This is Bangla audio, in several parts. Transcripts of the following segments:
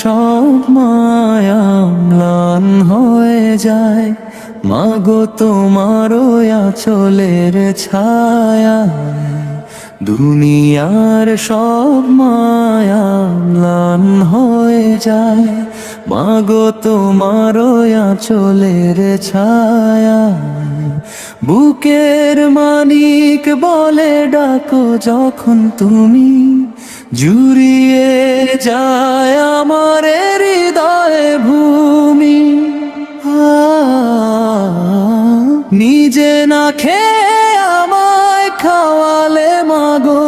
সব মায়া ম্লান হয়ে যায়, মাগো তোমার আঁচলের ছায়া। দুনিয়ার সব মায়া ম্লান হয়ে যায়, মাগো তোমার আঁচলের ছায়া। বুকের মানিক বলে ডাকো যখন তুমি, জুড়িয়ে যায় আমার হৃদয়ে ভূমি। নিজে না খেয়ে আমায় খাওয়ালে মাগো,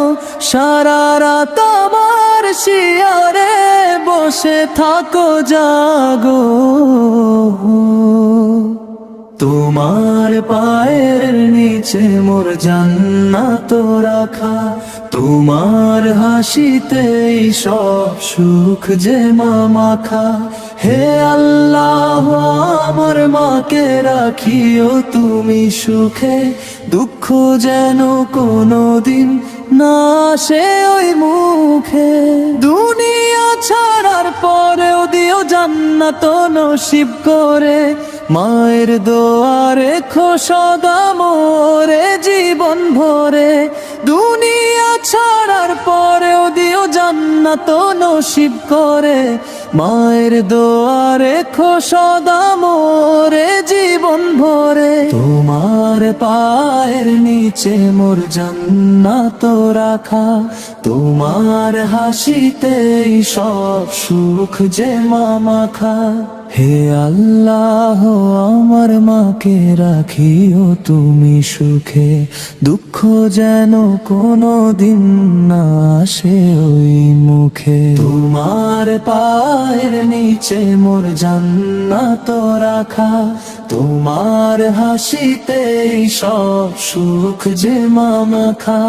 সারা রাত আমার শিয়রে বসে থাকো জাগো। তোমার পায়ের নিচে মোর জান্নাত রাখা, তোমার হাসিতেই সব সুখ যে মাখা। হে আল্লাহ আমার মাকে রাখিও তুমি সুখে, দুঃখ যেন কোনোদিন না আসে ওই মুখে। দুনিয়া ছাড়ার পরেও দিও জান্নাত নসিব করে, মায়ের দোয়ারে খো সদা মোরে জীবন ভরে। দুনিয়া ছাড়ার পরেও দিও জান্নাত নসিব করে, মায়ের দোয়ারে খো সদা মোরে জীবন ভরে। তোমার পায়ের নিচে মোর জান্নাত রাখা, তোমার হাসিতেই সব সুখ যে মাখা। হে আল্লাহ আমার মাকে রাখিও তুমি সুখে, দুঃখ যেন কোনো দিন না আসে ওই মুখে। তোমার পায়ের নিচে মোর জান্নাত রাখা, তোমার হাসিতেই সব সুখ যে মাখা।